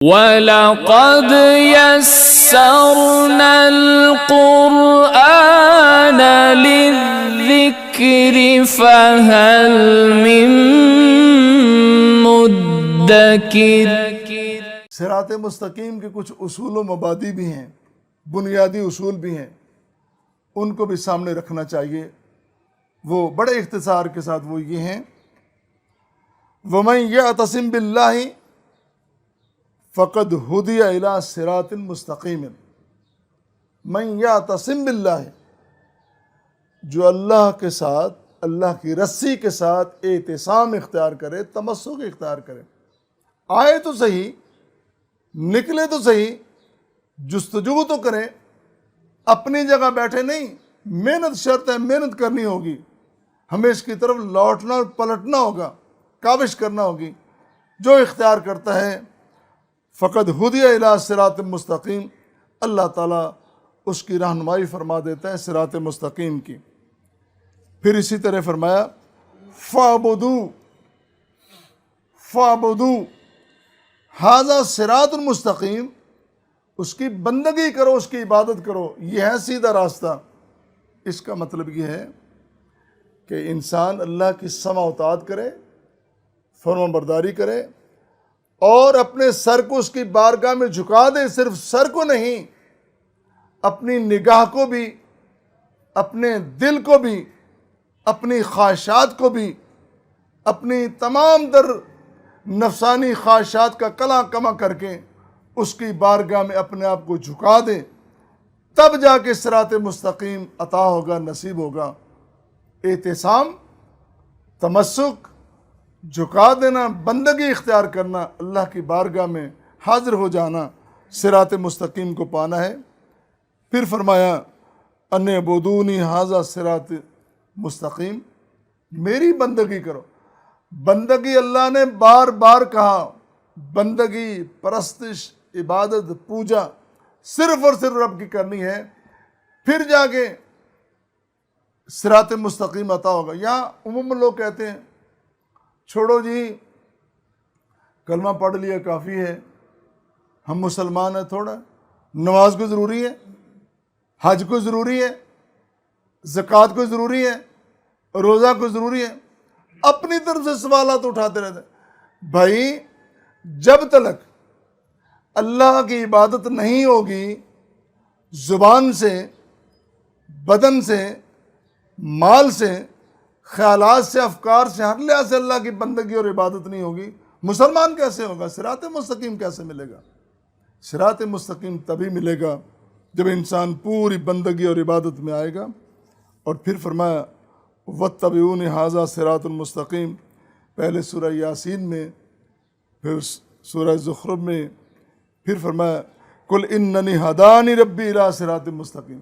وَلَقَدْ يَسَّرْنَا الْقُرْآنَ لِلذِّكْرِ فَهَلْ مِن مُّدَّكِرٍ۔ صراط مستقیم کے کچھ اصول و مبادی بھی ہیں، بنیادی اصول بھی ہیں، ان کو بھی سامنے رکھنا چاہیے۔ وہ بڑے اختصار کے ساتھ وہ یہ ہیں: وَمَن يَعْتَصِم بِاللَّهِ فَقَدْ هُدِيَ إِلَىٰ صِرَاطٍ مُّسْتَقِيمٍ۔ من يعتصم باللہ، جو اللہ کے ساتھ، اللہ کی رسی کے ساتھ اعتصام اختیار کرے، تمسک اختیار کرے، آئے تو صحیح، نکلے تو صحیح، جستجو تو کریں، اپنی جگہ بیٹھے نہیں۔ محنت شرط ہے، محنت کرنی ہوگی، ہمیں اس کی طرف لوٹنا اور پلٹنا ہوگا، کاوش کرنا ہوگی۔ جو اختیار کرتا ہے فقد ہدی الی صراط مستقیم، اللہ تعالیٰ اس کی رہنمائی فرما دیتا ہے صراط مستقیم کی۔ پھر اسی طرح فرمایا فَاعْبُدُوا ھذا صراط مستقیم، اس کی بندگی کرو، اس کی عبادت کرو، یہ ہے سیدھا راستہ۔ اس کا مطلب یہ ہے کہ انسان اللہ کی سمع و اطاعت کرے، فرما برداری کرے، اور اپنے سر کو اس کی بارگاہ میں جھکا دے۔ صرف سر کو نہیں، اپنی نگاہ کو بھی، اپنے دل کو بھی، اپنی خواہشات کو بھی، اپنی تمام در نفسانی خواہشات کا کلاں کما کر کے اس کی بارگاہ میں اپنے آپ کو جھکا دے، تب جا کے صراط مستقیم عطا ہوگا، نصیب ہوگا۔ اعتصام، تمسک، جھکا دینا، بندگی اختیار کرنا، اللہ کی بارگاہ میں حاضر ہو جانا، صراط مستقیم کو پانا ہے۔ پھر فرمایا ان اعبدونی ھذا صراط مستقیم، میری بندگی کرو۔ بندگی اللہ نے بار بار کہا، بندگی، پرستش، عبادت، پوجا صرف اور صرف رب کی کرنی ہے، پھر جا کے صراط مستقیم عطا ہوگا۔ یہاں عموماً لوگ کہتے ہیں چھوڑو جی، کلمہ پڑھ لیا کافی ہے، ہم مسلمان ہیں، تھوڑا نماز کو ضروری ہے، حج کو ضروری ہے، زکوٰۃ کو ضروری ہے، روزہ کو ضروری ہے، اپنی طرف سے سوالات اٹھاتے رہتے ہیں۔ بھائی، جب تک اللہ کی عبادت نہیں ہوگی، زبان سے، بدن سے، مال سے، خیالات سے، افکار سے، ہر لحاظ سے اللہ کی بندگی اور عبادت نہیں ہوگی، مسلمان کیسے ہوگا؟ صراط مستقیم کیسے ملے گا؟ صراط مستقیم تبھی ملے گا جب انسان پوری بندگی اور عبادت میں آئے گا۔ اور پھر فرمایا وَاتَّبِعُونِ ھذا صراط مستقیم، پہلے سورہ یاسین میں، پھر سورہ زخرف میں، پھر فرمایا قُلْ إِنَّنِي ھَدَانِي رَبِّي إِلَىٰ صِرَاطٍ مستقیم۔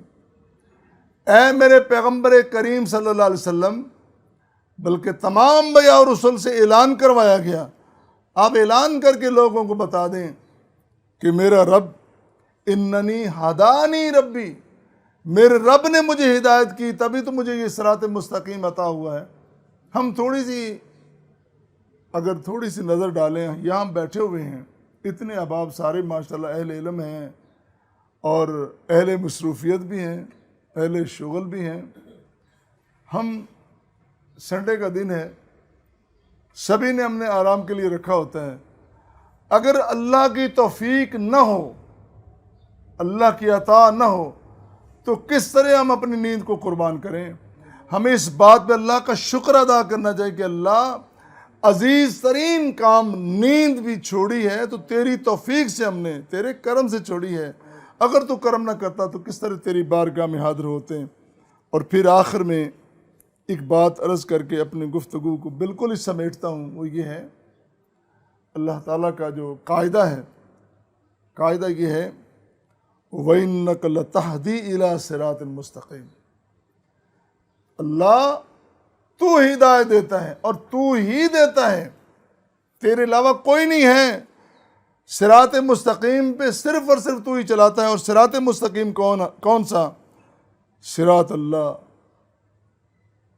اے میرے پیغمبر کریم صلی اللہ علیہ وسلم، بلکہ تمام انبیاء اور رسل سے اعلان کروایا گیا، آپ اعلان کر کے لوگوں کو بتا دیں کہ میرا رب، اننی ہدانی ربی، میرے رب نے مجھے ہدایت کی، تبھی تو مجھے یہ صراط مستقیم عطا ہوا ہے۔ ہم تھوڑی سی نظر ڈالیں، یہاں بیٹھے ہوئے ہیں اتنے احباب، سارے ماشاءاللہ اہل علم ہیں اور اہل مصروفیت بھی ہیں، اہل شغل بھی ہیں۔ ہم سنڈے کا دن ہے، سبھی نے ہم نے آرام کے لیے رکھا ہوتا ہے۔ اگر اللہ کی توفیق نہ ہو، اللہ کی عطا نہ ہو، تو کس طرح ہم اپنی نیند کو قربان کریں؟ ہمیں اس بات پہ اللہ کا شکر ادا کرنا چاہیے کہ اللہ، عزیز ترین کام نیند بھی چھوڑی ہے تو تیری توفیق سے ہم نے، تیرے کرم سے چھوڑی ہے، اگر تو کرم نہ کرتا تو کس طرح تیری بارگاہ میں حاضر ہوتے ہیں۔ اور پھر آخر میں ایک بات عرض کر کے اپنی گفتگو کو بالکل ہی سمیٹتا ہوں، وہ یہ ہے، اللہ تعالیٰ کا جو قاعدہ ہے، قاعدہ یہ ہے وَإِنَّكَ لَتَهْدِي إِلَىٰ صِرَاطٍ مستقیم۔ اللہ، تو ہدایت دیتا ہے اور تو ہی دیتا ہے، تیرے علاوہ کوئی نہیں ہے۔ صراط مستقیم پہ صرف اور صرف تو ہی چلاتا ہے۔ اور صراط مستقیم کون سا؟ صراط اللہ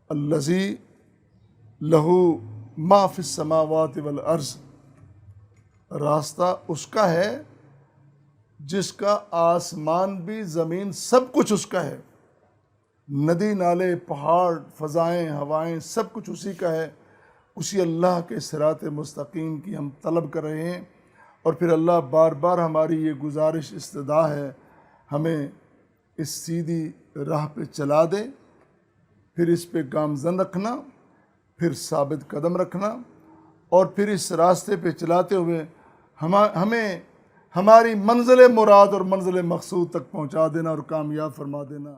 الذی لہ ما فی السماوات والارض، راستہ اس کا ہے جس کا آسمان بھی زمین سب کچھ اس کا ہے، ندی نالے پہاڑ فضائیں ہوائیں سب کچھ اسی کا ہے۔ اسی اللہ کے صراط مستقیم کی ہم طلب کر رہے ہیں، اور پھر اللہ بار بار ہماری یہ گزارش استدعا ہے، ہمیں اس سیدھی راہ پہ چلا دے، پھر اس پہ گامزن رکھنا، پھر ثابت قدم رکھنا، اور پھر اس راستے پہ چلاتے ہوئے ہمیں ہماری منزل مراد اور منزل مقصود تک پہنچا دینا اور کامیاب فرما دینا۔